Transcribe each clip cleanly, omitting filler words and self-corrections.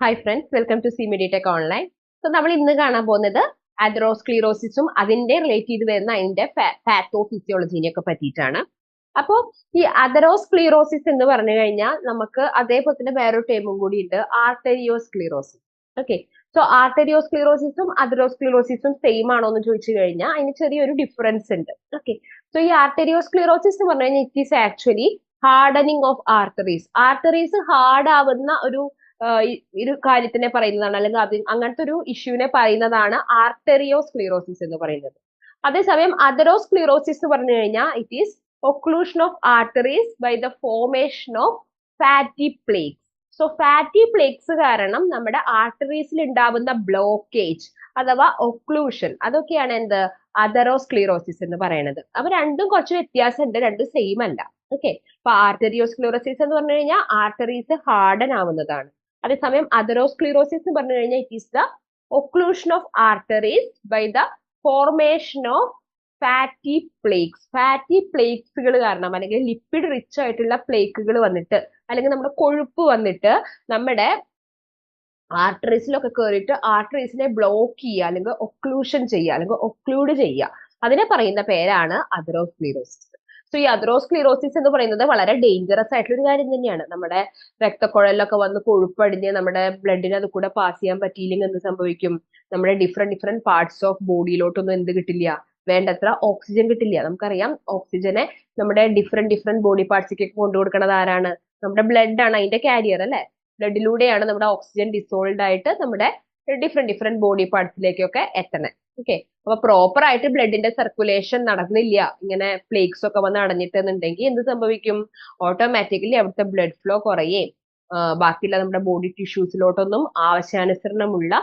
Hi friends, welcome to C Meditech online. So നമ്മൾ ഇന്ന് കാണാൻ പോകുന്നത് അതെറോസ്ക്ലീറോസിസും അതിന്റെ റിലേറ്റ് ചെയ്ത് വരുന്ന അതിന്റെ പാത്തോഫിസിയോളജിനെ ഒക്കെ പറ്റിയിട്ടാണ്. അപ്പോൾ ഈ അതെറോസ്ക്ലീറോസിസ് എന്ന് പറഞ്ഞു കഴിഞ്ഞാൽ നമുക്ക് അതേപോലെ തന്നെ വേറൊരു ടേമും കൂടി ഉണ്ട്, ആർട്ടരിയോസ്ക്ലീറോസിസ്. ഓക്കെ, സോ ആർട്ടരിയോസ്ക്ലീറോസിസും അതെറോസ്ക്ലീറോസിസും സെയിം ആണോ എന്ന് ചോദിച്ചു കഴിഞ്ഞാൽ അതിന് ചെറിയൊരു ഡിഫറൻസ് ഉണ്ട്. ഓക്കെ, സോ ഈ ആർട്ടരിയോസ്ക്ലീറോസിസ് എന്ന് പറഞ്ഞു കഴിഞ്ഞാൽ it is actually hardening of arteries. Arteries hard ആവുന്ന ഒരു കാര്യത്തിനെ പറയുന്നതാണ്, അല്ലെങ്കിൽ അങ്ങനത്തെ ഒരു ഇഷ്യൂവിനെ പറയുന്നതാണ് ആർട്ടറിയോസ്ക്ലീറോസിസ് എന്ന് പറയുന്നത്. അതേസമയം അതെറോസ്ക്ലീറോസിസ് എന്ന് പറഞ്ഞു കഴിഞ്ഞാൽ it is occlusion of arteries by the formation of fatty plaques. So fatty plaques കാരണം നമ്മുടെ ആർട്ടറീസിൽ ഉണ്ടാവുന്ന ബ്ലോക്കേജ് അഥവാ ഒക്ലൂഷൻ, അതൊക്കെയാണ് എന്ത് അതെറോസ്ക്ലീറോസിസ് എന്ന് പറയുന്നത്. അപ്പൊ രണ്ടും കുറച്ച് വ്യത്യാസമുണ്ട്, രണ്ടും സെയിം അല്ല. ഓക്കെ, അപ്പൊ ആർട്ടറിയോസ്ക്ലീറോസിസ് എന്ന് പറഞ്ഞു കഴിഞ്ഞാൽ ആർട്ടറീസ് ഹാർഡൻ ആവുന്നതാണ്. അതേസമയം അതെറോസ്ക്ലീറോസിസ് എന്ന് പറഞ്ഞു കഴിഞ്ഞാൽ it is the occlusion of arteries by the formation of fatty plaques. Fatty പ്ലേക്സുകൾ കാരണം, അല്ലെങ്കിൽ ലിപ്പിഡ് റിച്ച് ആയിട്ടുള്ള പ്ലേക്കുകൾ വന്നിട്ട്, അല്ലെങ്കിൽ നമ്മുടെ കൊഴുപ്പ് വന്നിട്ട് നമ്മുടെ ആർട്ടറീസിലൊക്കെ കയറിയിട്ട് ആർട്ടറീസിനെ ബ്ലോക്ക് ചെയ്യുക, അല്ലെങ്കിൽ ഒക്ലൂഷൻ ചെയ്യുക, അല്ലെങ്കിൽ ഒക്ലൂഡ് ചെയ്യുക, അതിനെ പറയുന്ന പേരാണ് അതെറോസ്ക്ലീറോസിസ്. സോ ഈ അതെറോസ്ക്ലീറോസിസ് എന്ന് പറയുന്നത് വളരെ ഡേഞ്ചറസ് ആയിട്ടുള്ള ഒരു കാര്യം തന്നെയാണ്. നമ്മുടെ രക്തക്കുഴലിലൊക്കെ വന്ന് കൊഴുപ്പടിഞ്ഞ് നമ്മുടെ ബ്ലഡിന് അത് കൂടെ പാസ് ചെയ്യാൻ പറ്റിയില്ലെങ്കിൽ എന്ത് സംഭവിക്കും? നമ്മുടെ ഡിഫറെന്റ് പാർട്സ് ഓഫ് ബോഡിയിലോട്ടൊന്നും എന്ത് കിട്ടില്ല, വേണ്ടത്ര ഓക്സിജൻ കിട്ടില്ല. നമുക്കറിയാം, ഓക്സിജനെ നമ്മുടെ ഡിഫറെന്റ് ബോഡി പാർട്സിലേക്ക് കൊണ്ടുകൊടുക്കുന്നത് ആരാണ്? നമ്മുടെ ബ്ലഡ് ആണ് അതിന്റെ കാരിയർ, അല്ലെ? ബ്ലഡിലൂടെയാണ് നമ്മുടെ ഓക്സിജൻ ഡിസോൾവ് ആയിട്ട് നമ്മുടെ ഡിഫറെന്റ് ബോഡി പാർട്സിലേക്കൊക്കെ എത്തണേ. ഓക്കെ, അപ്പൊ പ്രോപ്പർ ആയിട്ട് ബ്ലഡിന്റെ സർക്കുലേഷൻ നടന്നില്ല, ഇങ്ങനെ പ്ലേക്സ് ഒക്കെ വന്ന് അടഞ്ഞിട്ടുണ്ടെങ്കിൽ എന്ത് സംഭവിക്കും? ഓട്ടോമാറ്റിക്കലി അവിടുത്തെ ബ്ലഡ് ഫ്ലോ കുറയുകയും ബാക്കിയുള്ള നമ്മുടെ ബോഡി ടിഷ്യൂസിലോട്ടൊന്നും ആവശ്യാനുസരണമുള്ള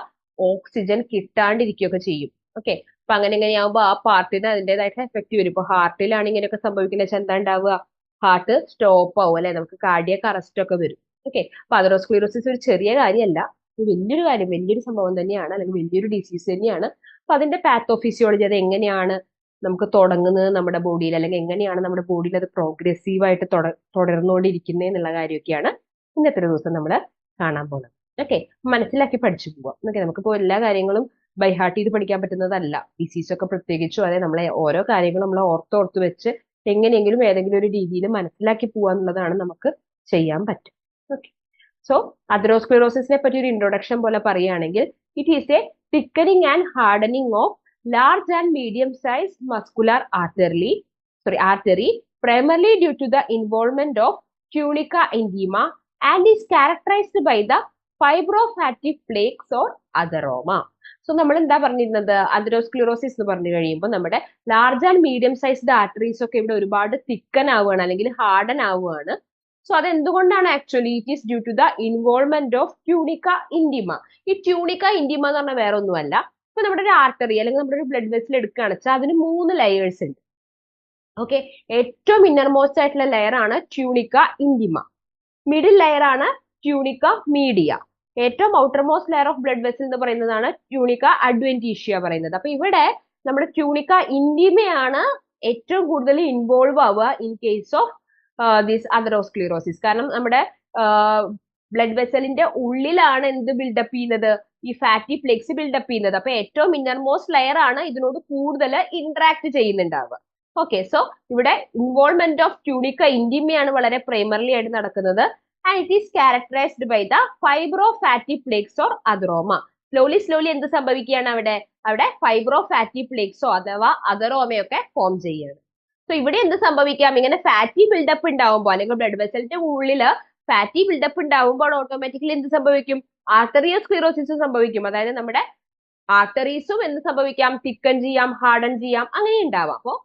ഓക്സിജൻ കിട്ടാണ്ടിരിക്കുകയൊക്കെ ചെയ്യും. ഓക്കെ, അപ്പൊ അങ്ങനെയാകുമ്പോൾ ആ പാർട്ടിന് അതിൻ്റെതായിട്ടുള്ള എഫക്ട് വരും. ഇപ്പൊ ഹാർട്ടിലാണ് ഇങ്ങനെയൊക്കെ സംഭവിക്കുന്ന വെച്ചാൽ എന്താ ഉണ്ടാവുക? ഹാർട്ട് സ്റ്റോപ്പ് ആവും, അല്ലെ? നമുക്ക് കാർഡിയക് അറസ്റ്റ് ഒക്കെ വരും. ഓക്കെ, അപ്പൊ അതെറോസ്ക്ലീറോസിസ് ഒരു ചെറിയ കാര്യമല്ല, വലിയൊരു കാര്യം, വലിയൊരു സംഭവം തന്നെയാണ്, അല്ലെങ്കിൽ വലിയൊരു ഡിസീസ് തന്നെയാണ്. അപ്പൊ അതിന്റെ പാത്തോഫിസിയോളജി, അത് എങ്ങനെയാണ് നമുക്ക് തുടങ്ങുന്നത് നമ്മുടെ ബോഡിയിൽ, അല്ലെങ്കിൽ എങ്ങനെയാണ് നമ്മുടെ ബോഡിയിൽ അത് പ്രോഗ്രസീവ് ആയിട്ട് തുടർന്നുകൊണ്ടിരിക്കുന്നത് എന്നുള്ള കാര്യമൊക്കെയാണ് ഇന്നത്തെ ഒരു ദിവസം നമ്മൾ കാണാൻ പോകുന്നത്. ഓക്കെ, മനസ്സിലാക്കി പഠിച്ചു പോവാം. ഓക്കെ, നമുക്കിപ്പോൾ എല്ലാ കാര്യങ്ങളും ബൈ ഹാർട്ട് ചെയ്ത് പഠിക്കാൻ പറ്റുന്നതല്ല, ഡിസീസ് ഒക്കെ പ്രത്യേകിച്ചും. അതെ, നമ്മളെ ഓരോ കാര്യങ്ങളും നമ്മൾ ഓർത്തോർത്ത് വെച്ച് എങ്ങനെയെങ്കിലും ഏതെങ്കിലും ഒരു രീതിയിൽ മനസ്സിലാക്കി പോവാന്നുള്ളതാണ് നമുക്ക് ചെയ്യാൻ പറ്റും. ഓക്കെ, സോ അതെറോസ്ക്ലീറോസിസിനെ പറ്റി ഒരു ഇൻട്രൊഡക്ഷൻ പോലെ പറയുകയാണെങ്കിൽ it is A thickening and hardening of large and medium sized muscular artery primarily due to the involvement of tunica intima and is characterized by the fibrofatty plaques or atheroma. So നമ്മൾ എന്താ പറഞ്ഞിരുന്നത്? അതെറോസ്ക്ലീറോസിസ് എന്ന് പറഞ്ഞു കഴിയുമ്പോൾ നമ്മുടെ large and medium sized arteries ഒക്കെ ഇവിടെ ഒരുപാട് തിക്കൻ ആവുകയാണ്, അല്ലെങ്കിൽ ഹാർഡൻ ആവുകയാണ്. സോ അതെന്തുകൊണ്ടാണ്? Actually it is due to the involvement of tunica intima. ഈ ട്യൂണിക്ക ഇൻറ്റിമ എന്ന് പറഞ്ഞാൽ വേറെ ഒന്നുമല്ല, ഇപ്പൊ നമ്മുടെ ഒരു ആർട്ടറി അല്ലെങ്കിൽ നമ്മുടെ ഒരു ബ്ലഡ് വെസൽ എടുക്കുകയാണെന്ന് വെച്ചാൽ അതിന് 3 ലെയേഴ്സ് ഉണ്ട്. ഓക്കെ, ഏറ്റവും ഇന്നർമോസ്റ്റ് ആയിട്ടുള്ള ലെയർ ആണ് ട്യൂണിക്ക ഇൻറ്റിമ, മിഡിൽ ലെയർ ആണ് ട്യൂണിക്ക മീഡിയ, ഏറ്റവും outermost layer of blood vessel എന്ന് പറയുന്നതാണ് ട്യൂണിക്ക അഡ്വെന്റീഷ്യ പറയുന്നത്. അപ്പൊ ഇവിടെ നമ്മുടെ ട്യൂണിക്ക ഇൻറ്റിമയാണ് ഏറ്റവും കൂടുതൽ ഇൻവോൾവ് ആവുക ഇൻ കേസ് ഓഫ് ദിസ് അതെറോസ്ക്ലീറോസിസ്. കാരണം നമ്മുടെ ബ്ലഡ് വെസലിന്റെ ഉള്ളിലാണ് എന്ത് ബിൽഡപ്പ് ചെയ്യുന്നത്? ഈ ഫാറ്റി പ്ലേക്സ് ബിൽഡപ്പ് ചെയ്യുന്നത്. അപ്പൊ ഏറ്റവും ഇന്നർമോസ്റ്റ് ലെയർ ആണ് ഇതിനോട് കൂടുതൽ ഇന്ററാക്ട് ചെയ്യുന്നുണ്ടാവുക. ഓക്കെ, സോ ഇവിടെ ഇൻവോൾവ്മെന്റ് ഓഫ് ട്യൂണിക്ക ഇൻറ്റിമയാണ് വളരെ പ്രൈമറിലി ആയിട്ട് നടക്കുന്നത്. And it is characterised by the fibrofatty plaques or atheroma. Slowly എന്ത് സംഭവിക്കുകയാണ്? അവിടെ ഫൈബ്രോഫാറ്റി പ്ലേക്സോ അഥവാ അതെറോമയൊക്കെ ഫോം ചെയ്യുകയാണ്. സോ ഇവിടെ എന്ത് സംഭവിക്കാം? ഇങ്ങനെ ഫാറ്റി ബിൽഡപ്പ് ഉണ്ടാവുമ്പോൾ, അല്ലെങ്കിൽ ബ്ലഡ് വെസലിന്റെ ഉള്ളില് ഫാറ്റി ബിൽഡപ്പ് ഉണ്ടാവുമ്പോൾ ഓട്ടോമാറ്റിക്കലി എന്ത് സംഭവിക്കും? ആർട്ടറിയോസ്ക്ലീറോസിസ് സംഭവിക്കും. അതായത് നമ്മുടെ ആർട്ടറീസും എന്ത് സംഭവിക്കാം? തിക്കൻ ചെയ്യാം, ഹാർഡൻ ചെയ്യാം, അങ്ങനെ ഉണ്ടാവാം. അപ്പോൾ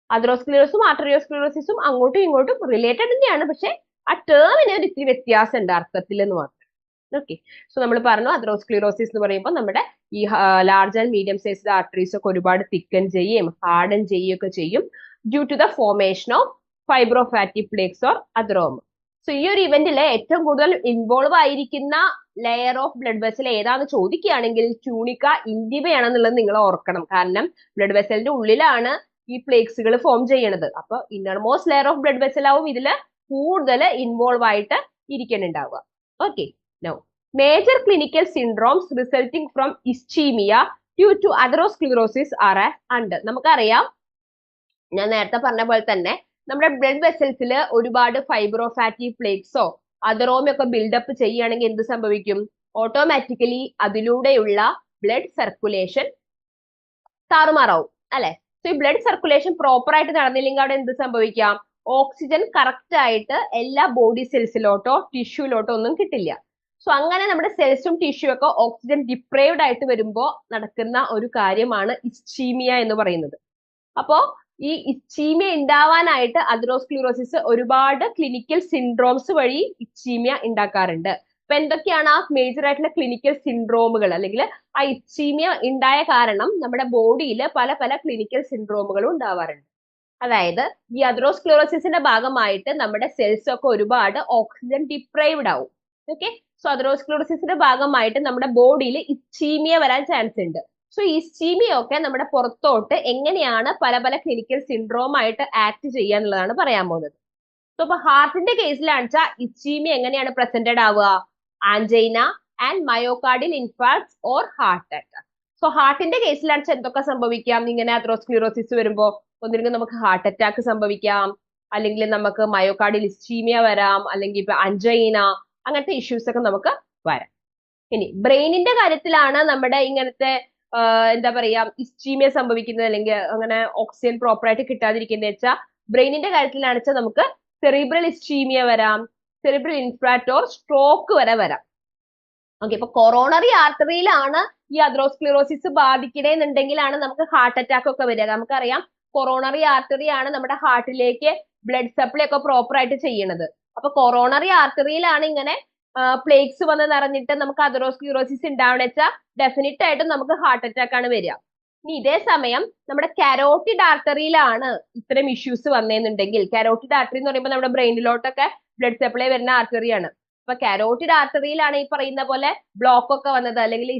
അതെറോസ്ക്ലീറോസും ആർട്ടറിയോസ്ക്ലീറോസിസും അങ്ങോട്ടും ഇങ്ങോട്ടും റിലേറ്റഡ് തന്നെയാണ്, പക്ഷെ ആ ടേമിന് ഒരു ഇത്തിരി വ്യത്യാസം ഉണ്ട് അർത്ഥത്തിൽ എന്ന് മാത്രം. ഓക്കെ, സോ നമ്മൾ പറഞ്ഞു അതെറോസ്ക്ലീറോസിസ് എന്ന് പറയുമ്പോൾ നമ്മുടെ ഈ large and medium sized arteries ഒക്കെ ഒരുപാട് തിക്കൻ ചെയ്യുകയും ഹാർഡൻ ചെയ്യുകയൊക്കെ ചെയ്യും due to the formation of fibrofatty plaques or atheroma. So ഈ ഒരു ഇവന്റിലെ ഏറ്റവും കൂടുതൽ ഇൻവോൾവ് ആയിരിക്കുന്ന ലെയർ ഓഫ് ബ്ലഡ് വെസൽ ഏതാണെന്ന് ചോദിക്കുകയാണെങ്കിൽ ട്യൂണിക്ക ഇൻറ്റിമയാണെന്നുള്ളത് നിങ്ങൾ ഓർക്കണം. കാരണം ബ്ലഡ് വെസലിന്റെ ഉള്ളിലാണ് ഈ പ്ലേക്സുകൾ ഫോം ചെയ്യണത്. അപ്പൊ innermost layer of blood vessel ആവും ഇതിൽ കൂടുതൽ ഇൻവോൾവ് ആയിട്ട് ഇരിക്കുന്നുണ്ടാവുക. Okay, no major clinical syndromes resulting from ischaemia due to atherosclerosis are under. നമുക്കറിയാം, ഞാൻ നേരത്തെ പറഞ്ഞ പോലെ തന്നെ നമ്മുടെ ബ്ലഡ് വെസൽസിൽ ഒരുപാട് ഫൈബ്രോഫാറ്റി പ്ലേക്സോ അതറോമോ ഒക്കെ ബിൽഡപ്പ് ചെയ്യുകയാണെങ്കിൽ എന്ത് സംഭവിക്കും? ഓട്ടോമാറ്റിക്കലി അതിലൂടെയുള്ള ബ്ലഡ് സർക്കുലേഷൻ താറുമാറാവും അല്ലെ? സോ ഈ ബ്ലഡ് സർക്കുലേഷൻ പ്രോപ്പർ ആയിട്ട് നടന്നില്ലെങ്കിൽ അവിടെ എന്ത് സംഭവിക്കാം? ഓക്സിജൻ കറക്റ്റ് ആയിട്ട് എല്ലാ ബോഡി സെൽസിലോട്ടോ ടിഷ്യൂലോട്ടോ ഒന്നും കിട്ടില്ല. സോ അങ്ങനെ നമ്മുടെ സെൽസും ടിഷ്യൂ ഒക്കെ ഓക്സിജൻ ഡിപ്രൈവ്ഡ് ആയിട്ട് വരുമ്പോൾ നടക്കുന്ന ഒരു കാര്യമാണ് ഇസ്ചീമിയ എന്ന് പറയുന്നത്. അപ്പോ ഈ ഇസ്ചീമിയ ഉണ്ടാവാനായിട്ട് അതറോസ്ക്ലിറോസിസ് ഒരുപാട് ക്ലിനിക്കൽ സിൻഡ്രോംസ് വഴി ഇസ്ചീമിയ ഉണ്ടാക്കാറുണ്ട്. അപ്പൊ എന്തൊക്കെയാണ് ആ മേജർ ആയിട്ടുള്ള ക്ലിനിക്കൽ സിൻഡ്രോമുകൾ, അല്ലെങ്കിൽ ആ ഇസ്ചീമിയ ഉണ്ടായ കാരണം നമ്മുടെ ബോഡിയിൽ പല പല ക്ലിനിക്കൽ സിൻഡ്രോമുകളും ഉണ്ടാവാറുണ്ട്. അതായത് ഈ അതറോസ്ക്ലിറോസിസിന്റെ ഭാഗമായിട്ട് നമ്മുടെ സെൽസ് ഒക്കെ ഒരുപാട് ഓക്സിജൻ ഡിപ്രൈവ്ഡ് ആവും. ഓക്കെ, സോ അതറോസ്ക്ലിറോസിസിന്റെ ഭാഗമായിട്ട് നമ്മുടെ ബോഡിയിൽ ഇസ്ചീമിയ വരാൻ ചാൻസ് ഉണ്ട്. സോ ഇസ്ചീമിയ ഒക്കെ നമ്മുടെ പുറത്തോട്ട് എങ്ങനെയാണ് പല പല ക്ലിനിക്കൽ സിൻഡ്രോം ആയിട്ട് ആക്ട് ചെയ്യാന്നുള്ളതാണ് പറയാൻ പോകുന്നത്. സോ ഇപ്പൊ ഹാർട്ടിന്റെ കേസിലാണെന്ന് വെച്ചാൽ ഇസ്ചീമിയ എങ്ങനെയാണ് പ്രസന്റഡ് ആവുക? Angina and myocardial infarcts or heart attack. So ഹാർട്ടിന്റെ കേസിലാണെന്ന് വെച്ചാൽ എന്തൊക്കെ സംഭവിക്കാം? ഇങ്ങനെ അതറോസ്ക്ലിറോസിസ് വരുമ്പോൾ ഒന്നില്ലെങ്കിൽ നമുക്ക് ഹാർട്ട് അറ്റാക്ക് സംഭവിക്കാം, അല്ലെങ്കിൽ നമുക്ക് മയോകാർഡിയൽ ഇസ്ചീമിയ വരാം, അല്ലെങ്കിൽ ഇപ്പൊ അൻജൈന, അങ്ങനത്തെ ഇഷ്യൂസ് ഒക്കെ നമുക്ക് വരാം. ഇനി ബ്രെയിനിന്റെ കാര്യത്തിലാണ് നമ്മുടെ ഇങ്ങനത്തെ എന്താ പറയാ ഇസ്ചീമിയ സംഭവിക്കുന്നത്, അല്ലെങ്കിൽ അങ്ങനെ ഓക്സിജൻ പ്രോപ്പർ ആയിട്ട് കിട്ടാതിരിക്കുന്നത് വെച്ചാൽ ബ്രെയിനിന്റെ കാര്യത്തിലാണെന്ന് വെച്ചാൽ നമുക്ക് സെറിബ്രൽ ഇസ്ചീമിയ വരാം, സെറിബ്രൽ ഇൻഫ്രാക്ട് ഓർ സ്ട്രോക്ക് വരെ വരാം. ഓക്കെ, ഇപ്പൊ കൊറോണറി ആർട്ടറിയിലാണ് ഈ അതറോസ്ക്ലിറോസിസ് ബാധിക്കണേന്നുണ്ടെങ്കിലാണ് നമുക്ക് ഹാർട്ട് അറ്റാക്ക് ഒക്കെ വരിക. നമുക്കറിയാം കൊറോണറി ആർട്ടറി ആണ് നമ്മുടെ ഹാർട്ടിലേക്ക് ബ്ലഡ് സപ്ലൈ ഒക്കെ പ്രോപ്പർ ആയിട്ട് ചെയ്യണത്. അപ്പൊ കൊറോണറി ആർട്ടറിയിലാണ് ഇങ്ങനെ പ്ലേക്സ് വന്ന് നിറഞ്ഞിട്ട് നമുക്ക് അതറോസ്ക്ലിറോസിസ് ഉണ്ടാവണ വെച്ചാൽ ഡെഫിനറ്റ് ആയിട്ടും നമുക്ക് ഹാർട്ട് അറ്റാക്ക് ആണ് വരിക. ഇനി ഇതേ സമയം നമ്മുടെ കരോട്ടിഡ് ആർട്ടറിയിലാണ് ഇത്തരം ഇഷ്യൂസ് വന്നേന്നുണ്ടെങ്കിൽ, കരോട്ടിഡ് ആർട്ടറി എന്ന് പറയുമ്പോൾ നമ്മുടെ ബ്രെയിനിലോട്ടൊക്കെ ബ്ലഡ് സപ്ലൈ വരുന്ന ആർട്ടറിയാണ്. അപ്പൊ കരോട്ടിഡ് ആർട്ടറിയിലാണ് ഈ പറയുന്ന പോലെ ബ്ലോക്ക് ഒക്കെ വന്നത്, അല്ലെങ്കിൽ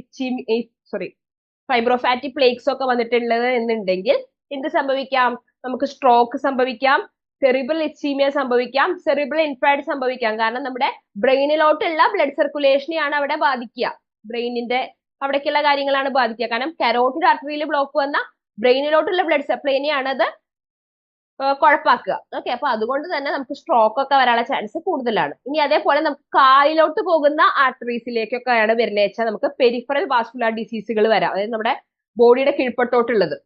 ഫൈബ്രോഫാറ്റി പ്ലേക്സ് ഒക്കെ വന്നിട്ടുള്ളത് എന്നുണ്ടെങ്കിൽ എന്ത് സംഭവിക്കാം? നമുക്ക് സ്ട്രോക്ക് സംഭവിക്കാം, സെറിബ്രൽ ഇസ്ചീമിയ സംഭവിക്കാം, സെറിബ്രൽ ഇൻഫ്രാക്ട് സംഭവിക്കാം. കാരണം നമ്മുടെ ബ്രെയിനിലോട്ടുള്ള ബ്ലഡ് സർക്കുലേഷനെയാണ് അവിടെ ബാധിക്കുക, ബ്രെയിനിന്റെ അവിടേക്കുള്ള കാര്യങ്ങളാണ് ബാധിക്കുക. കാരണം കരോട്ടിഡ് ആർട്ടറിയിൽ ബ്ലോക്ക് വന്ന ബ്രെയിനിലോട്ടുള്ള ബ്ലഡ് സപ്ലൈനെയാണ് അത് കുഴപ്പാക്കുക. ഓക്കെ, അപ്പൊ അതുകൊണ്ട് തന്നെ നമുക്ക് സ്ട്രോക്ക് ഒക്കെ വരാനുള്ള ചാൻസ് കൂടുതലാണ്. ഇനി അതേപോലെ നമുക്ക് കാലിലോട്ട് പോകുന്ന ആർട്ടറീസിലേക്കൊക്കെയാണ് വരുന്നത് വെച്ചാൽ നമുക്ക് പെരിഫറൽ വാസ്കുലർ ഡിസീസുകൾ വരാം. അതായത് നമ്മുടെ ബോഡിയുടെ കീഴ്പെട്ടോട്ടുള്ളത്,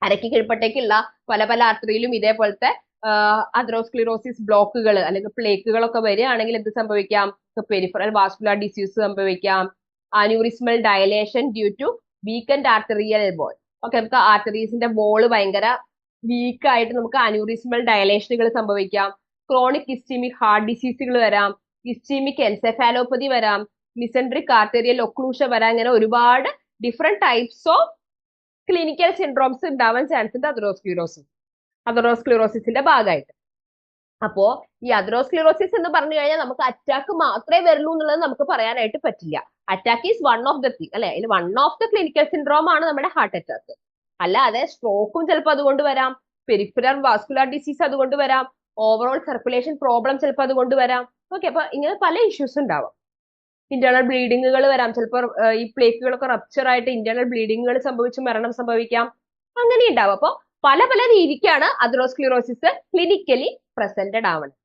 അരയ്ക്ക് കീഴ്പെട്ടേക്കുള്ള പല പല ആർട്ടറിയിലും ഇതേപോലത്തെ അതറോസ്ക്ലിറോസിസ് ബ്ലോക്കുകൾ അല്ലെങ്കിൽ പ്ലേക്കുകളൊക്കെ വരികയാണെങ്കിൽ എന്ത് സംഭവിക്കാം? പെരിഫറൽ വാസ്കുലർ ഡിസീസ് സംഭവിക്കാം, aneurysmal dilation due to weakened arterial wall. Okay, നമുക്ക് ആർട്ടറീസിന്റെ വോള് ഭയങ്കര വീക്ക് ആയിട്ട് നമുക്ക് അന്യൂറിസ്മൽ ഡയലേഷനുകൾ സംഭവിക്കാം, ക്രോണിക് ഇസ്ചീമിക് ഹാർട്ട് ഡിസീസുകൾ വരാം, ഇസ്ചീമിക് എൻസെഫാലോപ്പതി വരാം, മിസെൻട്രിക് ആർട്ടറിയൽ ഒക്ലൂഷൻ വരാം. അങ്ങനെ ഒരുപാട് different types of clinical syndromes ഉണ്ടാവാൻ ചാൻസ് ഉണ്ട് അതറോസ്ക്ലിറോസിസിന്റെ ഭാഗമായിട്ട്. അപ്പോ ഈ അതറോസ്ക്ലിറോസിസ് എന്ന് പറഞ്ഞു കഴിഞ്ഞാൽ നമുക്ക് അറ്റാക്ക് മാത്രമേ വരുള്ളൂ എന്നുള്ളത് നമുക്ക് പറയാനായിട്ട് പറ്റില്ല. Attack is one of the thing അല്ലെ, അതിൽ one of the clinical syndrome ആണ് നമ്മുടെ ഹാർട്ട് അറ്റാക്ക്. അല്ലാതെ സ്ട്രോക്കും ചിലപ്പോൾ അതുകൊണ്ട് വരാം, പെരിഫറൽ വാസ്കുലർ ഡിസീസ് അതുകൊണ്ട് വരാം, ഓവറോൾ സർക്കുലേഷൻ പ്രോബ്ലം ചിലപ്പോൾ അതുകൊണ്ട് വരാം. ഓക്കെ, അപ്പൊ ഇങ്ങനെ പല ഇഷ്യൂസ് ഉണ്ടാവാം. ഇന്റേണൽ ബ്ലീഡിങ്ങുകൾ വരാം, ചിലപ്പോൾ ഈ പ്ലേക്കുകളൊക്കെ റപ്ചർ ആയിട്ട് ഇന്റേണൽ ബ്ലീഡിങ്ങുകൾ സംഭവിച്ച് മരണം സംഭവിക്കാം, അങ്ങനെ ഉണ്ടാവും. അപ്പൊ പല പല രീതിക്കാണ് അതറോസ്ക്ലിറോസിസ് ക്ലിനിക്കലി പ്രസന്റഡ് ആവണം.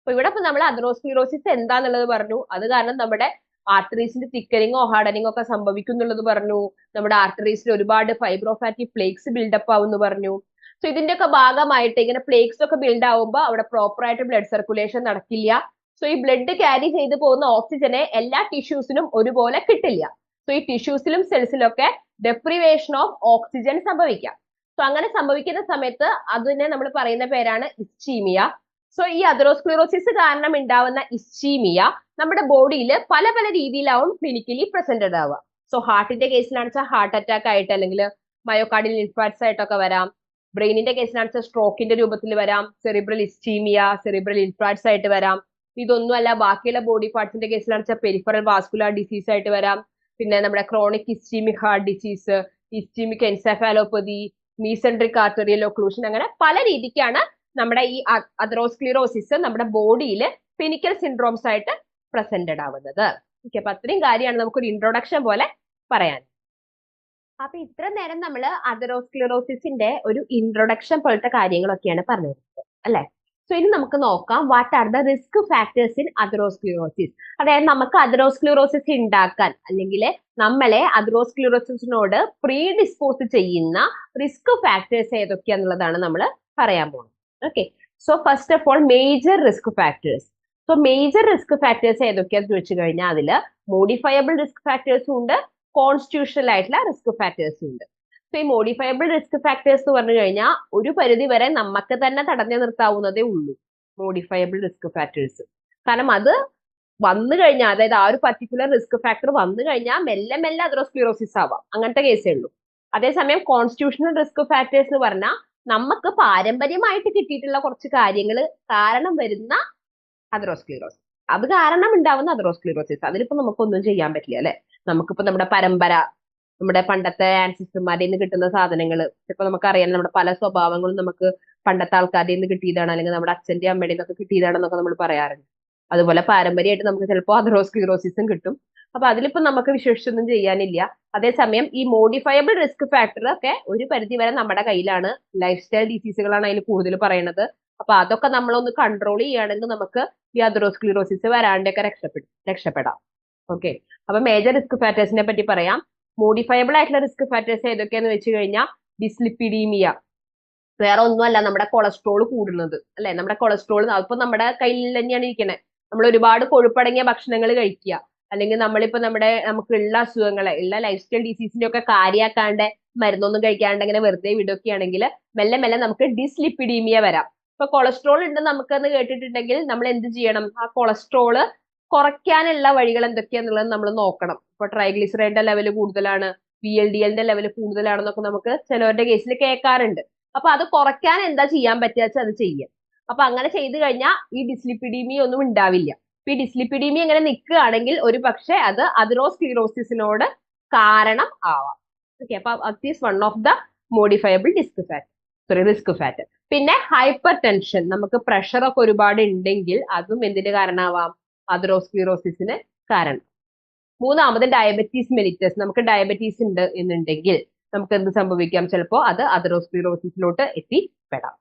അപ്പൊ ഇവിടെ ഇപ്പൊ നമ്മൾ അതറോസ്ക്ലിറോസിസ് എന്താന്നുള്ളത് പറഞ്ഞു. അത് കാരണം നമ്മുടെ ആർട്ടറീസിന്റെ തിക്കനിങ്ങോ ഹാർഡനിങ്ങോ ഒക്കെ സംഭവിക്കുന്നുള്ളത് പറഞ്ഞു. നമ്മുടെ ആർട്ടറീസിൽ ഒരുപാട് ഫൈബ്രോഫാറ്റി പ്ലേക്സ് ബിൽഡപ്പ് ആവുമെന്ന് പറഞ്ഞു. സോ ഇതിന്റെ ഒക്കെ ഭാഗമായിട്ട് ഇങ്ങനെ പ്ലേക്സ് ഒക്കെ ബിൽഡ് ആവുമ്പോൾ അവിടെ പ്രോപ്പർ ആയിട്ട് ബ്ലഡ് സർക്കുലേഷൻ നടക്കില്ല. സോ ഈ ബ്ലഡ് ക്യാരി ചെയ്ത് പോകുന്ന ഓക്സിജനെ എല്ലാ ടിഷ്യൂസിനും ഒരുപോലെ കിട്ടില്ല. സോ ഈ ടിഷ്യൂസിലും സെൽസിലും ഒക്കെ ഡെപ്രിവേഷൻ ഓഫ് ഓക്സിജൻ സംഭവിക്കാം. സോ അങ്ങനെ സംഭവിക്കുന്ന സമയത്ത് അതിനെ നമ്മൾ പറയുന്ന പേരാണ് ഇസ്ചീമിയ. സോ ഈ അതറോസ്ക്ലിറോസിസ് കാരണം ഉണ്ടാവുന്ന ഇസ്ചീമിയ നമ്മുടെ ബോഡിയിൽ പല പല രീതിയിലാവും ക്ലിനിക്കലി പ്രസന്റഡ് ആവുക. സോ ഹാർട്ടിന്റെ കേസിലാണെന്ന് വെച്ചാൽ ഹാർട്ട് അറ്റാക്ക് ആയിട്ട് അല്ലെങ്കിൽ മയോകാർഡിയൽ ഇൻഫാർക്ട്സ് ആയിട്ടൊക്കെ വരാം. ബ്രെയിനിന്റെ കേസിലാണെന്ന് വെച്ചാൽ സ്ട്രോക്കിന്റെ രൂപത്തിൽ വരാം, സെറിബ്രൽ ഇസ്ചീമിയ, സെറിബ്രൽ ഇൻഫാർക്ട്സ് ആയിട്ട് വരാം. ഇതൊന്നുമല്ല ബാക്കിയുള്ള ബോഡി പാർട്സിന്റെ കേസിലാണെന്ന് വെച്ചാൽ പെരിഫറൽ വാസ്കുലർ ഡിസീസ് ആയിട്ട് വരാം. പിന്നെ നമ്മുടെ chronic ischaemic heart disease, ischaemic encephalopathy, mesenteric arterial occlusion, അങ്ങനെ പല രീതിക്കാണ് നമ്മുടെ ഈ അതറോസ്ക്ലിറോസിസ് നമ്മുടെ ബോഡിയിൽ ക്ലിനിക്കൽ സിൻഡ്രോംസ് ആയിട്ട് പ്രസന്റഡ് ആവുന്നത്. ഓക്കെ, അപ്പൊ അത്രയും കാര്യമാണ് നമുക്കൊരു ഇൻട്രൊഡക്ഷൻ പോലെ പറയാൻ. അപ്പൊ ഇത്ര നേരം നമ്മൾ അതെറോസ്ക്ലിറോസിസിന്റെ ഒരു ഇൻട്രൊഡക്ഷൻ പോലത്തെ കാര്യങ്ങളൊക്കെയാണ് പറഞ്ഞത് അല്ലെ. സോ ഇനി നമുക്ക് നോക്കാം what are the risk factors in atherosclerosis. അതായത് നമുക്ക് അതെറോസ്ക്ലിറോസിസ് ഉണ്ടാക്കാൻ അല്ലെങ്കിൽ നമ്മളെ അതെറോസ്ക്ലിറോസിസിനോട് പ്രീഡിസ്പോസ് ചെയ്യുന്ന റിസ്ക് ഫാക്ടേഴ്സ് ഏതൊക്കെയാന്നുള്ളതാണ് നമ്മൾ പറയാൻ പോകുന്നത്. Okay, so first of all major risk factors. So major risk factors ഏതൊക്കെയാന്ന് ചോദിച്ചു കഴിഞ്ഞാൽ അതിൽ മോഡിഫയബിൾ റിസ്ക് ഫാക്ടേഴ്സും ഉണ്ട്, കോൺസ്റ്റിറ്റ്യൂഷണൽ ആയിട്ടുള്ള റിസ്ക് ഫാക്ടേഴ്സും ഉണ്ട്. സോ ഈ മോഡിഫയബിൾ റിസ്ക് ഫാക്ടേഴ്സ് എന്ന് പറഞ്ഞു കഴിഞ്ഞാൽ ഒരു പരിധി വരെ നമുക്ക് തന്നെ തടഞ്ഞു നിർത്താവുന്നതേ ഉള്ളൂ മോഡിഫയബിൾ റിസ്ക് ഫാക്ടേഴ്സ്. കാരണം അത് വന്നു കഴിഞ്ഞാൽ, അതായത് ആ ഒരു പർട്ടിക്കുലർ റിസ്ക് ഫാക്ടർ വന്നു കഴിഞ്ഞാൽ മെല്ലെ മെല്ലെ അതെറോസ്ക്ലിറോസിസ് ആവാം, അങ്ങനത്തെ കേസേ ഉള്ളൂ. അതേസമയം കോൺസ്റ്റിറ്റ്യൂഷണൽ റിസ്ക് ഫാക്ടേഴ്സ് എന്ന് പറഞ്ഞാൽ നമുക്ക് പാരമ്പര്യമായിട്ട് കിട്ടിയിട്ടുള്ള കുറച്ച് കാര്യങ്ങൾ കാരണം വരുന്ന അതെറോസ്ക്ലിറോസിസ്, അത് കാരണം ഉണ്ടാവുന്ന അതെറോസ്ക്ലിറോസിസ്. അതിലിപ്പോ നമുക്കൊന്നും ചെയ്യാൻ പറ്റില്ല അല്ലെ. നമുക്കിപ്പോ നമ്മുടെ പരമ്പര, നമ്മുടെ പണ്ടത്തെ ആൻസിസ്റ്റർമാരിൽ നിന്ന് കിട്ടുന്ന സാധനങ്ങൾ, ഇപ്പൊ നമുക്കറിയാം നമ്മുടെ പല സ്വഭാവങ്ങളും നമുക്ക് പണ്ടത്തെ ആൾക്കാരിൽ നിന്ന് കിട്ടിയതാണ്, അല്ലെങ്കിൽ നമ്മുടെ അച്ഛന്റെ അമ്മയുടെ നിന്നൊക്കെ കിട്ടിയതാണെന്നൊക്കെ നമ്മൾ പറയാറുണ്ട്. അതുപോലെ പാരമ്പര്യമായിട്ട് നമുക്ക് ചിലപ്പോൾ അതെറോസ്ക്ലിറോസിസും കിട്ടും. അപ്പൊ അതിലിപ്പോ നമുക്ക് വിശേഷിച്ചൊന്നും ചെയ്യാനില്ല. അതേസമയം ഈ മോഡിഫയബിൾ റിസ്ക് ഫാക്ടർ ഒക്കെ ഒരു പരിധി വരെ നമ്മുടെ കയ്യിലാണ്. ലൈഫ് സ്റ്റൈൽ ഡിസീസുകളാണ് അതിൽ കൂടുതൽ പറയുന്നത്. അപ്പൊ അതൊക്കെ നമ്മളൊന്ന് കൺട്രോൾ ചെയ്യുകയാണെങ്കിൽ നമുക്ക് ഈ അതെറോസ്ക്ലിറോസിസ് വരാണ്ടൊക്കെ രക്ഷപ്പെടാം. ഓക്കെ, അപ്പൊ മേജർ റിസ്ക് ഫാക്ടേഴ്സിനെ പറ്റി പറയാം. മോഡിഫയബിൾ ആയിട്ടുള്ള റിസ്ക് ഫാക്ടേഴ്സ് ഏതൊക്കെയാന്ന് വെച്ച് കഴിഞ്ഞാൽ ഡിസ്ലിപ്പിഡീമിയ, വേറെ ഒന്നുമല്ല നമ്മുടെ കൊളസ്ട്രോൾ കൂടുന്നത് അല്ലെ. നമ്മുടെ കൊളസ്ട്രോൾ അതിപ്പോ നമ്മുടെ കയ്യിൽ തന്നെയാണ് ഇരിക്കണേ. നമ്മൾ ഒരുപാട് കൊഴുപ്പടങ്ങിയ ഭക്ഷണങ്ങൾ കഴിക്കുക, അല്ലെങ്കിൽ നമ്മളിപ്പോ നമുക്കുള്ള അസുഖങ്ങളെ, ഉള്ള ലൈഫ് സ്റ്റൈൽ ഡിസീസിന്റെ ഒക്കെ കാര്യാക്കാണ്ട് മരുന്നൊന്നും കഴിക്കാണ്ട് ഇങ്ങനെ വെറുതെ വിടുകയാണെങ്കിൽ മെല്ലെ മെല്ലെ നമുക്ക് ഡിസ്ലിപ്പിഡീമിയ വരാം. ഇപ്പൊ കൊളസ്ട്രോൾ ഉണ്ട് നമുക്കെന്ന് കേട്ടിട്ടുണ്ടെങ്കിൽ നമ്മൾ എന്ത് ചെയ്യണം? ആ കൊളസ്ട്രോള് കുറയ്ക്കാനുള്ള വഴികൾ എന്തൊക്കെയാന്നുള്ളത് നമ്മൾ നോക്കണം. ഇപ്പൊ ട്രൈഗ്ലിസറൈഡിന്റെ ലെവൽ കൂടുതലാണ്, VLDL-ന്റെ ലെവൽ കൂടുതലാണെന്നൊക്കെ നമുക്ക് ചിലവരുടെ കേസിൽ കേൾക്കാറുണ്ട്. അപ്പൊ അത് കുറയ്ക്കാൻ എന്താ ചെയ്യാൻ പറ്റുക വെച്ചാൽ അത് ചെയ്യാം. അപ്പൊ അങ്ങനെ ചെയ്തു കഴിഞ്ഞാൽ ഈ ഡിസ്ലിപ്പിഡീമിയ ഒന്നും ഉണ്ടാവില്ല. ഈ ഡിസ്ലിപ്പിഡീമിയ ഇങ്ങനെ നിൽക്കുകയാണെങ്കിൽ ഒരു പക്ഷെ അത് അതെറോസ്ക്ലിറോസിസിനോട് കാരണം ആവാം. ഓക്കെ, അപ്പൊ അത് is one of the modifiable risk factor. പിന്നെ ഹൈപ്പർ ടെൻഷൻ, നമുക്ക് പ്രഷർ ഒക്കെ ഒരുപാട് ഉണ്ടെങ്കിൽ അതും എന്തിന് കാരണമാവാം? അതെറോസ്ക്ലിറോസിസിന് കാരണം. മൂന്നാമത് ഡയബറ്റീസ് മെലിറ്റസ്, നമുക്ക് ഡയബറ്റീസ് ഉണ്ട് എന്നുണ്ടെങ്കിൽ നമുക്ക് എന്ത് സംഭവിക്കാം? ചിലപ്പോൾ അത് അതെറോസ്ക്ലിറോസിസിലോട്ട് എത്തിപ്പെടാം.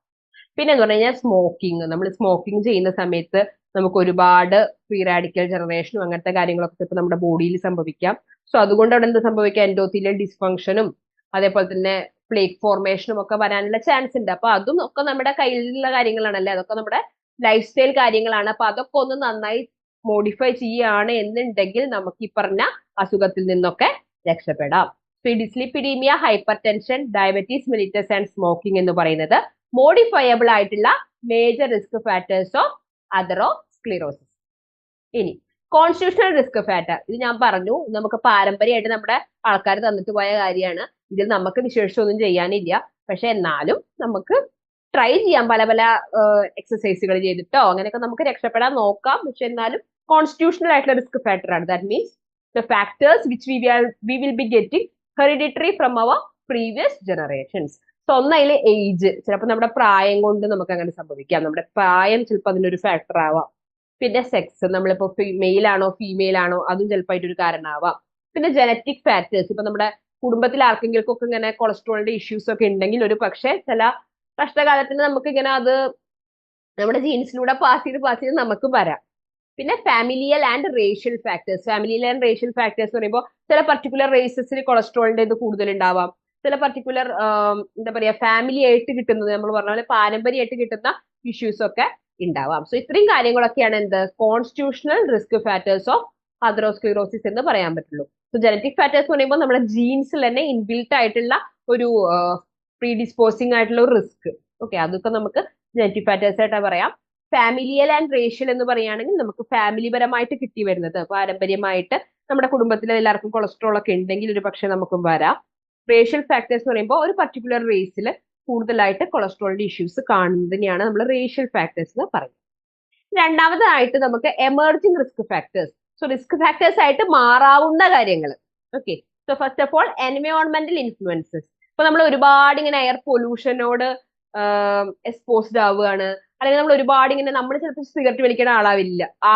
പിന്നെ എന്ന് പറഞ്ഞു കഴിഞ്ഞാൽ സ്മോക്കിംഗ്, നമ്മൾ സ്മോക്കിംഗ് ചെയ്യുന്ന സമയത്ത് നമുക്ക് ഒരുപാട് ഫ്രീ റാഡിക്കൽ ജനറേഷനും അങ്ങനത്തെ കാര്യങ്ങളൊക്കെ ഇപ്പൊ നമ്മുടെ ബോഡിയിൽ സംഭവിക്കാം. സോ അതുകൊണ്ട് അവിടെ എന്ത് സംഭവിക്കാം? എൻഡോത്തീലിയൽ ഡിസ്ഫങ്ഷനും അതേപോലെ തന്നെ പ്ലേക്ക് ഫോർമേഷനും ഒക്കെ വരാനുള്ള ചാൻസ് ഉണ്ട്. അപ്പൊ അതും ഒക്കെ നമ്മുടെ കയ്യിലുള്ള കാര്യങ്ങളാണല്ലേ, അതൊക്കെ നമ്മുടെ ലൈഫ് സ്റ്റൈൽ കാര്യങ്ങളാണ്. അപ്പൊ അതൊക്കെ ഒന്ന് നന്നായി മോഡിഫൈ ചെയ്യുകയാണ് എന്നുണ്ടെങ്കിൽ നമുക്ക് ഈ പറഞ്ഞ അസുഖത്തിൽ നിന്നൊക്കെ രക്ഷപ്പെടാം. സോ ഈ dyslipidaemia, hyper tension, diabetes mellitus and smoking എന്ന് പറയുന്നത് മോഡിഫയബിൾ ആയിട്ടുള്ള മേജർ റിസ്ക് ഫാക്ടേഴ്സ് ഓഫ് അതെറോസ്ക്ലിറോസിസ്. ഇനി കോൺസ്റ്റിറ്റ്യൂഷണൽ റിസ്ക് ഫാക്ടർ, ഇത് ഞാൻ പറഞ്ഞു നമുക്ക് പാരമ്പര്യമായിട്ട് നമ്മുടെ ആൾക്കാർ തന്നിട്ട് പോയ കാര്യമാണ്. ഇതിൽ നമുക്ക് വിശേഷിച്ചൊന്നും ചെയ്യാനില്ല. പക്ഷെ എന്നാലും നമുക്ക് ട്രൈ ചെയ്യാം, പല പല എക്സസൈസുകൾ ചെയ്തിട്ടോ അങ്ങനെയൊക്കെ നമുക്ക് രക്ഷപ്പെടാൻ നോക്കാം. പക്ഷെ എന്നാലും കോൺസ്റ്റിറ്റ്യൂഷണൽ ആയിട്ടുള്ള റിസ്ക് ഫാക്ടർ ആണ്. That means the factors which we will be getting hereditary from our previous generations. So ഒന്നതിൽ ഏജ്, ചിലപ്പോൾ നമ്മുടെ പ്രായം കൊണ്ട് നമുക്ക് അങ്ങനെ സംഭവിക്കാം. നമ്മുടെ പ്രായം ചിലപ്പോൾ അതിനൊരു ഫാക്ടർ ആവാം. പിന്നെ സെക്സ്, നമ്മളിപ്പോ മെയിൽ ആണോ ഫീമെയിൽ ആണോ അതും ചിലപ്പോൾ ഒരു കാരണമാവാം. പിന്നെ ജനറ്റിക് ഫാക്ടേഴ്സ്, ഇപ്പൊ നമ്മുടെ കുടുംബത്തിൽ ആർക്കെങ്കിലും ഒക്കെ ഇങ്ങനെ കൊളസ്ട്രോളിന്റെ ഇഷ്യൂസ് ഒക്കെ ഉണ്ടെങ്കിൽ ഒരു പക്ഷേ ചില കഷ്ടകാലത്തിന് നമുക്ക് ഇങ്ങനെ അത് നമ്മുടെ ജീൻസിലൂടെ പാസ് ചെയ്ത് നമുക്ക് വരാം. പിന്നെ ഫാമിലിയൽ ആൻഡ് റേഷ്യൽ ഫാക്ടേഴ്സ്, എന്ന് പറയുമ്പോൾ ചില പർട്ടിക്കുലർ റേസസിൽ കൊളസ്ട്രോളിന്റെ ഇത് കൂടുതൽ ഉണ്ടാവാം. ചില പർട്ടിക്കുലർ എന്താ പറയാ ഫാമിലി ആയിട്ട് കിട്ടുന്നത്, നമ്മൾ പറഞ്ഞ പോലെ പാരമ്പര്യമായിട്ട് കിട്ടുന്ന ഇഷ്യൂസ് ഒക്കെ ഉണ്ടാവാം. സോ ഇത്രയും കാര്യങ്ങളൊക്കെയാണ് എന്ത് കോൺസ്റ്റിറ്റ്യൂഷണൽ റിസ്ക് ഫാക്ടേഴ്സ് ഓഫ് അതെറോസ്ക്ലിറോസിസ് എന്ന് പറയാൻ പറ്റുള്ളൂ. സോ ജനറ്റിക് ഫാക്ടേഴ്സ് എന്ന് പറയുമ്പോൾ നമ്മുടെ ജീൻസിൽ തന്നെ ഇൻബിൽട്ട് ആയിട്ടുള്ള ഒരു പ്രീഡിസ്പോസിംഗ് ആയിട്ടുള്ള ഒരു റിസ്ക്. ഓക്കെ, അതൊക്കെ നമുക്ക് ജനറ്റിക് ഫാക്ടേഴ്സ് ആയിട്ട് പറയാം. ഫാമിലിയൽ ആൻഡ് റേഷ്യൽ എന്ന് പറയുകയാണെങ്കിൽ നമുക്ക് ഫാമിലി പരമായിട്ട് കിട്ടി വരുന്നത്, പാരമ്പര്യമായിട്ട് നമ്മുടെ കുടുംബത്തിൽ എല്ലാവർക്കും കൊളസ്ട്രോൾ ഒക്കെ ഉണ്ടെങ്കിൽ ഒരു പക്ഷെ നമുക്കും വരാം. റേഷ്യൽ ഫാക്ടേഴ്സ് എന്ന് പറയുമ്പോൾ ഒരു പർട്ടിക്കുലർ റേസിൽ കൂടുതലായിട്ട് കൊളസ്ട്രോളിന്റെ ഇഷ്യൂസ് കാണുന്നതിനെയാണ് നമ്മൾ റേഷ്യൽ ഫാക്ടേഴ്സ് എന്ന് പറയുന്നത്. രണ്ടാമതായിട്ട് നമുക്ക് emerging risk factors. So risk factors ആയിട്ട് മാറാവുന്ന കാര്യങ്ങൾ. Okay, so first of all എൻവയോൺമെന്റൽ ഇൻഫ്ലുവൻസസ്. ഇപ്പൊ നമ്മൾ ഒരുപാട് ഇങ്ങനെ എയർ പൊല്യൂഷനോട് എക്സ്പോസ്ഡ് ആവുകയാണ്, അല്ലെങ്കിൽ നമ്മൾ ഒരുപാട് ഇങ്ങനെ, നമ്മൾ ചിലപ്പോൾ സിഗരറ്റ് വലിക്കുന്ന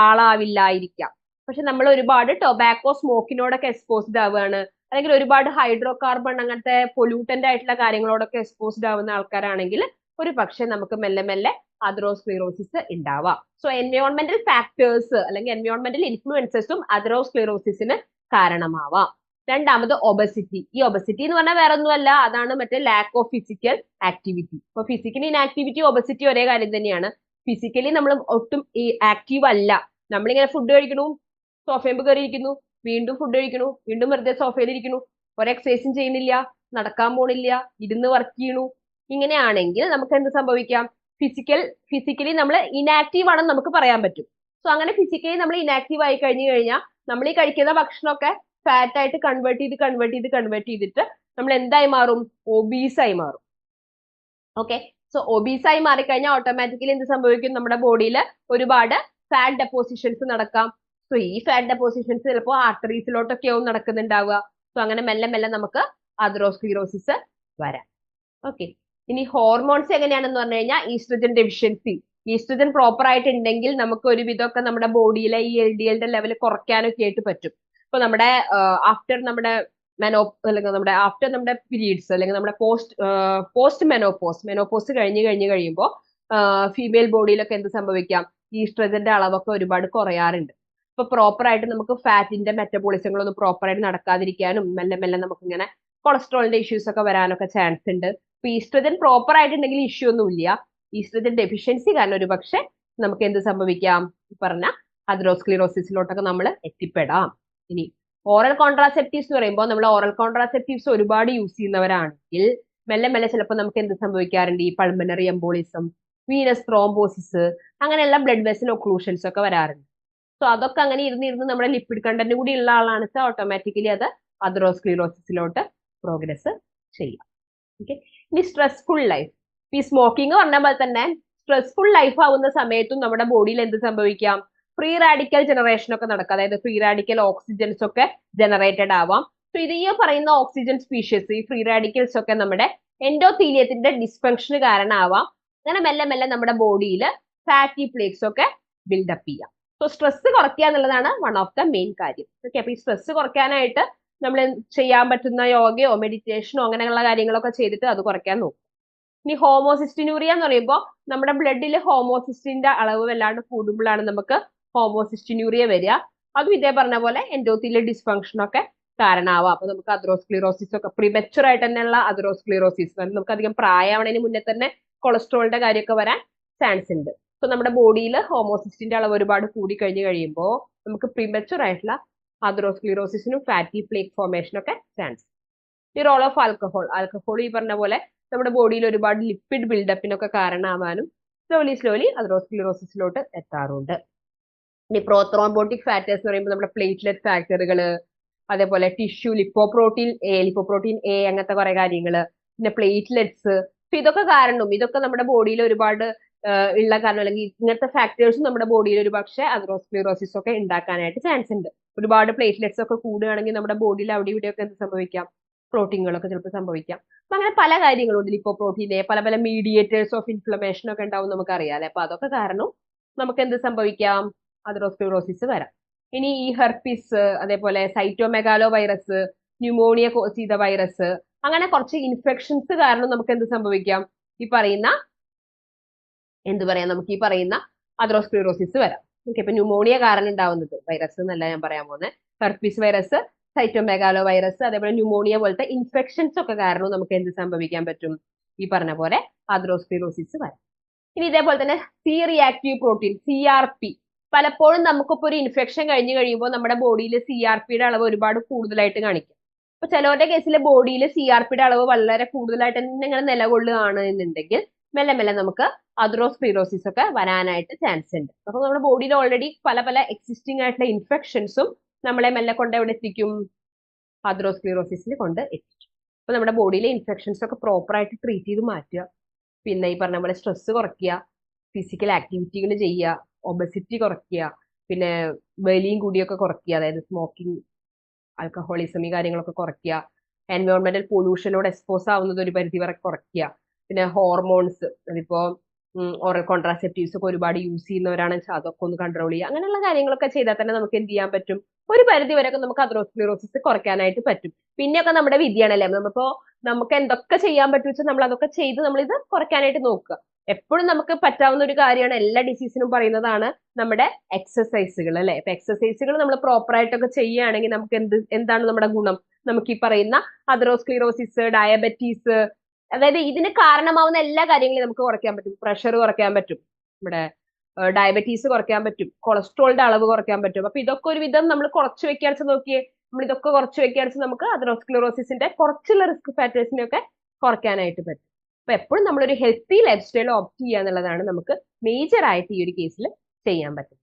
ആളാവില്ലായിരിക്കാം, പക്ഷെ നമ്മൾ ഒരുപാട് ടൊബാക്കോ സ്മോക്കിനോടൊക്കെ എക്സ്പോസ്ഡ് ആവുകയാണ്, അല്ലെങ്കിൽ ഒരുപാട് ഹൈഡ്രോ കാർബൺ അങ്ങനത്തെ പൊല്യൂട്ടന്റ് ആയിട്ടുള്ള കാര്യങ്ങളോടൊക്കെ എക്സ്പോസ്ഡ് ആവുന്ന ആൾക്കാരാണെങ്കിൽ ഒരു പക്ഷെ നമുക്ക് മെല്ലെ മെല്ലെ അതറോസ്ക്ലീറോസിസ് ഉണ്ടാവാം. സോ എൻവയോൺമെന്റൽ ഫാക്ടേഴ്സ് അല്ലെങ്കിൽ എൻവയോൺമെന്റൽ ഇൻഫ്ലുവൻസസും അതറോസ്ക്ലീറോസിസിന് കാരണമാവാം. രണ്ടാമത് ഒബസിറ്റി. ഈ ഒബസിറ്റി എന്ന് പറഞ്ഞാൽ വേറെ ഒന്നുമല്ല, അതാണ് മറ്റേ ലാക്ക് ഓഫ് ഫിസിക്കൽ ആക്ടിവിറ്റി. ഇപ്പൊ ഫിസിക്കലി ഇനാക്ടിവിറ്റി ഒബസിറ്റി ഒരേ കാര്യം തന്നെയാണ്. ഫിസിക്കലി നമ്മൾ ഒട്ടും ആക്റ്റീവ് അല്ല, നമ്മളിങ്ങനെ ഫുഡ് കഴിക്കണു, സോഫയിൽ കയറി ഇരിക്കുന്നു, വീണ്ടും ഫുഡ് കഴിക്കണു, വീണ്ടും വെറുതെ സോഫയിൽ ഇരിക്കണു, ഒരു എക്സസൈസും ചെയ്യുന്നില്ല, നടക്കാൻ പോണില്ല, ഇരുന്ന് വർക്ക് ചെയ്യണു, ഇങ്ങനെയാണെങ്കിൽ നമുക്ക് എന്ത് സംഭവിക്കാം? ഫിസിക്കലി നമ്മൾ ഇനാക്റ്റീവ് ആണെന്ന് നമുക്ക് പറയാൻ പറ്റും. സോ അങ്ങനെ ഫിസിക്കലി നമ്മൾ ഇനാക്റ്റീവ് ആയി കഴിഞ്ഞു കഴിഞ്ഞാൽ നമ്മൾ ഈ കഴിക്കുന്ന ഭക്ഷണമൊക്കെ ഫാറ്റ് ആയിട്ട് കൺവേർട്ട് ചെയ്തിട്ട് നമ്മൾ എന്തായി മാറും? ഒബീസ് ആയി മാറും. ഓക്കെ, സോ ഒബീസ് ആയി മാറിക്കഴിഞ്ഞാൽ ഓട്ടോമാറ്റിക്കലി എന്ത് സംഭവിക്കും? നമ്മുടെ ബോഡിയിൽ ഒരുപാട് ഫാറ്റ് ഡെപ്പോസിഷൻസ് നടക്കാം. സോ ഈ ഫാറ്റ് ഡെപ്പോസിഷൻസ് ചിലപ്പോൾ ആർട്ടറീസിലോട്ടൊക്കെ ആവും നടക്കുന്നുണ്ടാവുക. സോ അങ്ങനെ മെല്ലെ മെല്ലെ നമുക്ക് അതറോസ്ക്ലീറോസിസ് വരാം. ഓക്കെ, ഇനി ഹോർമോൺസ് എങ്ങനെയാണെന്ന് പറഞ്ഞു കഴിഞ്ഞാൽ ഈസ്ട്രജൻ ഡെഫിഷ്യൻസി. ഈസ്ട്രജൻ പ്രോപ്പർ ആയിട്ട് ഉണ്ടെങ്കിൽ നമുക്ക് ഒരുവിധമൊക്കെ നമ്മുടെ ബോഡിയിലെ ഈ LDL ലെവൽ കുറയ്ക്കാനൊക്കെ ആയിട്ട് പറ്റും. ഇപ്പൊ നമ്മുടെ ആഫ്റ്റർ നമ്മുടെ അല്ലെങ്കിൽ നമ്മുടെ പീരീഡ്സ് അല്ലെങ്കിൽ നമ്മുടെ പോസ്റ്റ് മെനോപോസ് കഴിയുമ്പോൾ ഫീമെയിൽ ബോഡിയിലൊക്കെ എന്ത് സംഭവിക്കാം? ഈസ്ട്രജന്റെ അളവൊക്കെ ഒരുപാട് കുറയാറുണ്ട്. ഇപ്പൊ പ്രോപ്പർ ആയിട്ട് നമുക്ക് ഫാറ്റിന്റെ മെറ്റബോളിസങ്ങളൊന്നും പ്രോപ്പർ ആയിട്ട് നടക്കാതിരിക്കാനും മെല്ലെ മെല്ലെ നമുക്ക് ഇങ്ങനെ കൊളസ്ട്രോളിന്റെ ഇഷ്യൂസ് ഒക്കെ വരാനൊക്കെ ചാൻസ് ഉണ്ട്. ഇപ്പൊ ഈസ്ട്രജൻ പ്രോപ്പർ ആയിട്ടുണ്ടെങ്കിൽ ഇഷ്യൂ ഒന്നുമില്ല. ഈസ്ട്രജൻ ഡെഫിഷ്യൻസി കാരണം ഒരു പക്ഷെ നമുക്ക് എന്ത് സംഭവിക്കാം? പറഞ്ഞ അതറോസ്ക്ലീറോസിസിലോട്ടൊക്കെ നമ്മൾ എത്തിപ്പെടാം. ഇനി ഓറൽ കോൺട്രാസെപ്റ്റീവ്സ് എന്ന് പറയുമ്പോൾ നമ്മൾ ഓറൽ കോൺട്രാസെപ്റ്റീവ്സ് ഒരുപാട് യൂസ് ചെയ്യുന്നവരാണെങ്കിൽ മെല്ലെ മെല്ലെ ചിലപ്പോൾ നമുക്ക് എന്ത് സംഭവിക്കാറുണ്ട്? ഈ പൾമനറി എംബോളിസം, വീനസ് ത്രോംബോസിസ്, അങ്ങനെയുള്ള ബ്ലഡ് വെസൽ ഒക്ലൂഷൻസ് ഒക്കെ വരാറുണ്ട്. സോ അതൊക്കെ അങ്ങനെ ഇരുന്ന് നമ്മുടെ ലിപ്പിഡ് കണ്ടന്റ് കൂടി ഉള്ള ആളാണ് വെച്ചാൽ ഓട്ടോമാറ്റിക്കലി അത് അതറോസ്ക്ലീറോസിസിലോട്ട് പ്രോഗ്രസ് ചെയ്യാം. ഓക്കെ, ഇനി സ്ട്രെസ്ഫുൾ ലൈഫ്. ഈ സ്മോക്കിംഗ് പറഞ്ഞ പോലെ തന്നെ സ്ട്രെസ്ഫുൾ ലൈഫ് ആവുന്ന സമയത്തും നമ്മുടെ ബോഡിയിൽ എന്ത് സംഭവിക്കാം? ഫ്രീ റാഡിക്കൽ ജനറേഷൻ ഒക്കെ നടക്കുക, അതായത് ഫ്രീ റാഡിക്കൽ ഓക്സിജൻസ് ഒക്കെ ജനറേറ്റഡ് ആവാം. സോ ഇത് ഈ പറയുന്ന ഓക്സിജൻ സ്പീഷ്യസ്, ഈ ഫ്രീ റാഡിക്കൽസ് ഒക്കെ നമ്മുടെ എൻഡോത്തീലിയത്തിന്റെ ഡിസ്ഫങ്ഷന് കാരണമാവാം. അങ്ങനെ മെല്ലെ മെല്ലെ നമ്മുടെ ബോഡിയിൽ ഫാറ്റി പ്ലേക്സ് ഒക്കെ ബിൽഡപ്പ് ചെയ്യാം. സോ സ്ട്രെസ് കുറയ്ക്കുക എന്നുള്ളതാണ് വൺ ഓഫ് ദ മെയിൻ കാര്യം. ഓക്കെ, അപ്പൊ ഈ സ്ട്രെസ് കുറയ്ക്കാനായിട്ട് നമ്മൾ ചെയ്യാൻ പറ്റുന്ന യോഗയോ മെഡിറ്റേഷനോ അങ്ങനെയുള്ള കാര്യങ്ങളൊക്കെ ചെയ്തിട്ട് അത് കുറയ്ക്കാൻ നോക്കും. ഇനി ഹോമോസിസ്റ്റിനൂറിയ എന്ന് പറയുമ്പോൾ നമ്മുടെ ബ്ലഡിൽ ഹോമോസിസ്റ്റിന്റെ അളവ് വല്ലാണ്ട് കൂടുമ്പോഴാണ് നമുക്ക് ഹോമോസിസ്റ്റിനൂറിയ വരിക. അതും ഇതേ പറഞ്ഞ പോലെ എൻഡോത്തീലിയൽ ഡിസ്ഫങ്ഷൻ ഒക്കെ കാരണമാവാം. അപ്പൊ നമുക്ക് അതറോസ്ക്ലീറോസിസ് ഒക്കെ പ്രിമച്ചുർ ആയിട്ട് തന്നെയുള്ള അതറോസ്ക്ലീറോസിസ്, നമുക്ക് അധികം പ്രായമാവണതിന് മുന്നേ തന്നെ കൊളസ്ട്രോളിന്റെ കാര്യമൊക്കെ വരാൻ ചാൻസ് ഉണ്ട്. സോ നമ്മുടെ ബോഡിയിൽ ഹോമോസിസ്റ്റിന്റെ അളവ് ഒരുപാട് കൂടി കഴിഞ്ഞ് കഴിയുമ്പോൾ നമുക്ക് പ്രിമച്ചുർ ആയിട്ടുള്ള അതറോസ്ക്ലീറോസിസിനും ഫാറ്റി പ്ലേക്ക് ഫോർമേഷനും ഒക്കെ ചാൻസ്. ഈ റോൾ ഓഫ് ആൽക്കഹോൾ ഈ പറഞ്ഞ പോലെ നമ്മുടെ ബോഡിയിൽ ഒരുപാട് ലിപ്പിഡ് ബിൽഡപ്പിനൊക്കെ കാരണമാവാനും സ്ലോലി അതറോസ്ക്ലീറോസിസിലോട്ട് എത്താറുണ്ട്. ഇനി പ്രോത്രോംബോട്ടിക് ഫാക്ടേഴ്സ് എന്ന് പറയുമ്പോൾ നമ്മുടെ പ്ലേറ്റ്ലെറ്റ് ഫാക്ടറുകൾ, അതേപോലെ ടിഷ്യൂ ലിപ്പോപ്രോട്ടീൻ എ അങ്ങനത്തെ കുറെ കാര്യങ്ങൾ, പിന്നെ പ്ലേറ്റ്ലെറ്റ്സ്. ഇതൊക്കെ കാരണം ഇതൊക്കെ നമ്മുടെ ബോഡിയിൽ ഒരുപാട് ഉള്ള കാരണം അല്ലെങ്കിൽ ഇങ്ങനത്തെ ഫാക്ടേഴ്സും നമ്മുടെ ബോഡിയിൽ ഒരു പക്ഷേ അതറോസ്ക്ലീറോസിസ് ഒക്കെ ഉണ്ടാക്കാനായിട്ട് ചാൻസ് ഉണ്ട്. ഒരുപാട് പ്ലേറ്റ്ലെറ്റ്സ് ഒക്കെ കൂടുകയാണെങ്കിൽ നമ്മുടെ ബോഡിയിൽ അവിടെ ഇവിടെയൊക്കെ എന്ത് സംഭവിക്കാം? പ്രോട്ടീനുകളൊക്കെ ചിലപ്പോൾ സംഭവിക്കാം. അപ്പൊ അങ്ങനെ പല കാര്യങ്ങളുണ്ട്. ലിപ്പോപ്രോട്ടീനെ പല പല മീഡിയേറ്റേഴ്സ് ഓഫ് ഇൻഫ്ലമേഷൻ ഒക്കെ ഉണ്ടാവും നമുക്കറിയാം അല്ലെ. അപ്പൊ അതൊക്കെ കാരണം നമുക്ക് എന്ത് സംഭവിക്കാം? അതറോസ്ക്ലീറോസിസ് വരാം. ഇനി ഈ ഹെർപ്പിസ്, അതേപോലെ സൈറ്റോമെഗാലോ വൈറസ്, ന്യൂമോണിയ കോസ് ചെയ്ത വൈറസ്, അങ്ങനെ കുറച്ച് ഇൻഫെക്ഷൻസ് കാരണം നമുക്ക് എന്ത് സംഭവിക്കാം? ഈ പറയുന്ന നമുക്ക് ഈ പറയുന്ന അതറോസ്ക്ലീറോസിസ് വരാം. ഓക്കെ, ഇപ്പൊ ന്യൂമോണിയ കാരണം ഉണ്ടാവുന്നത് വൈറസ് എന്നല്ല ഞാൻ പറയാൻ പോകുന്നത്. ഹെർപ്പിസ് വൈറസ്, സൈറ്റോമെഗാലോ വൈറസ്, അതേപോലെ ന്യൂമോണിയ പോലത്തെ ഇൻഫെക്ഷൻസ് ഒക്കെ കാരണം നമുക്ക് എന്ത് സംഭവിക്കാൻ പറ്റും? ഈ പറഞ്ഞ പോലെ അതറോസ്ക്ലീറോസിസ് വരാം. ഇനി ഇതേപോലെ തന്നെ സി റിയാക്റ്റീവ് പ്രോട്ടീൻ CRP, പലപ്പോഴും നമുക്കിപ്പോ ഒരു ഇൻഫെക്ഷൻ കഴിഞ്ഞ് കഴിയുമ്പോൾ നമ്മുടെ ബോഡിയിൽ CRPയുടെ അളവ് ഒരുപാട് കൂടുതലായിട്ട് കാണിക്കും. അപ്പൊ ചിലവരുടെ കേസിൽ ബോഡിയിൽ CRPയുടെ അളവ് വളരെ കൂടുതലായിട്ട് തന്നെ ഇങ്ങനെ നിലകൊള്ളുകയാണ് എന്നുണ്ടെങ്കിൽ മെല്ലെ മെല്ലെ നമുക്ക് അതറോസ്ക്ലീറോസിസ് ഒക്കെ വരാനായിട്ട് ചാൻസ് ഉണ്ട്. അപ്പൊ നമ്മുടെ ബോഡിയിൽ ഓൾറെഡി പല പല എക്സിസ്റ്റിംഗ് ആയിട്ടുള്ള ഇൻഫെക്ഷൻസും നമ്മളെ മെല്ലെ കൊണ്ട് എവിടെ എത്തിക്കും? അതറോസ്ക്ലീറോസിസിൽ കൊണ്ട് എത്തിക്കും. അപ്പൊ നമ്മുടെ ബോഡിയിലെ ഇൻഫെക്ഷൻസ് ഒക്കെ പ്രോപ്പർ ആയിട്ട് ട്രീറ്റ് ചെയ്ത് മാറ്റുക, പിന്നെ ഈ പറഞ്ഞ പോലെ സ്ട്രെസ് കുറയ്ക്കുക, ഫിസിക്കൽ ആക്ടിവിറ്റികൾ ചെയ്യുക, ഒബസിറ്റി കുറയ്ക്കുക, പിന്നെ വലിയും കൂടിയൊക്കെ കുറയ്ക്കുക, അതായത് സ്മോക്കിംഗ്, ആൽക്കഹോളിസം ഈ കാര്യങ്ങളൊക്കെ കുറയ്ക്കുക, എൻവയോൺമെന്റൽ പൊല്യൂഷനോട് എക്സ്പോസ് ആവുന്നത് ഒരു പരിധി വരെ കുറയ്ക്കുക, പിന്നെ ഹോർമോൺസ്, അതിപ്പോ ഓറൽ കോൺട്രാസെപ്റ്റീവ്സ് ഒക്കെ ഒരുപാട് യൂസ് ചെയ്യുന്നവരാണെന്ന് വെച്ചാൽ അതൊക്കെ ഒന്ന് കൺട്രോൾ ചെയ്യുക. അങ്ങനെയുള്ള കാര്യങ്ങളൊക്കെ ചെയ്താൽ തന്നെ നമുക്ക് എന്ത് ചെയ്യാൻ പറ്റും, ഒരു പരിധി വരെയൊക്കെ നമുക്ക് അതെറോസ്ക്ലിറോസിസ് കുറയ്ക്കാനായിട്ട് പറ്റും. പിന്നെയൊക്കെ നമ്മുടെ വിധിയാണല്ലേ, നമുക്ക് എന്തൊക്കെ ചെയ്യാൻ പറ്റും വെച്ചാൽ നമ്മൾ അതൊക്കെ ചെയ്ത് നമ്മൾ ഇത് കുറയ്ക്കാനായിട്ട് നോക്കുക. എപ്പോഴും നമുക്ക് പറ്റാവുന്ന ഒരു കാര്യമാണ്, എല്ലാ ഡിസീസിനും പറയുന്നതാണ് നമ്മുടെ എക്സസൈസുകൾ അല്ലെ. ഇപ്പൊ എക്സസൈസുകൾ നമ്മൾ പ്രോപ്പർ ആയിട്ടൊക്കെ ചെയ്യുകയാണെങ്കിൽ നമുക്ക് എന്താണ് നമ്മുടെ ഗുണം, നമുക്ക് ഈ പറയുന്ന അതെറോസ്ക്ലിറോസിസ്, ഡയബറ്റീസ്, അതായത് ഇതിന് കാരണമാവുന്ന എല്ലാ കാര്യങ്ങളും നമുക്ക് കുറയ്ക്കാൻ പറ്റും. പ്രഷർ കുറയ്ക്കാൻ പറ്റും, നമ്മുടെ ഡയബറ്റീസ് കുറയ്ക്കാൻ പറ്റും, കൊളസ്ട്രോളിന്റെ അളവ് കുറയ്ക്കാൻ പറ്റും. അപ്പൊ ഇതൊക്കെ ഒരു വിധം നമ്മൾ കുറച്ച് വെക്കാന്ന് നോക്കിയേ, നമ്മൾ ഇതൊക്കെ കുറച്ച് വെക്കാന്ന് നമുക്ക് അതെറോസ്ക്ലിറോസിന്റെ കുറച്ചുള്ള റിസ്ക് ഫാക്ടേഴ്സിനെ ഒക്കെ കുറയ്ക്കാനായിട്ട് പറ്റും. അപ്പൊ എപ്പോഴും നമ്മളൊരു ഹെൽത്തി ലൈഫ് സ്റ്റൈൽ ഓപ്റ്റ് ചെയ്യുക എന്നുള്ളതാണ് നമുക്ക് മേജർ ആയിട്ട് ഈ ഒരു കേസിൽ ചെയ്യാൻ പറ്റും.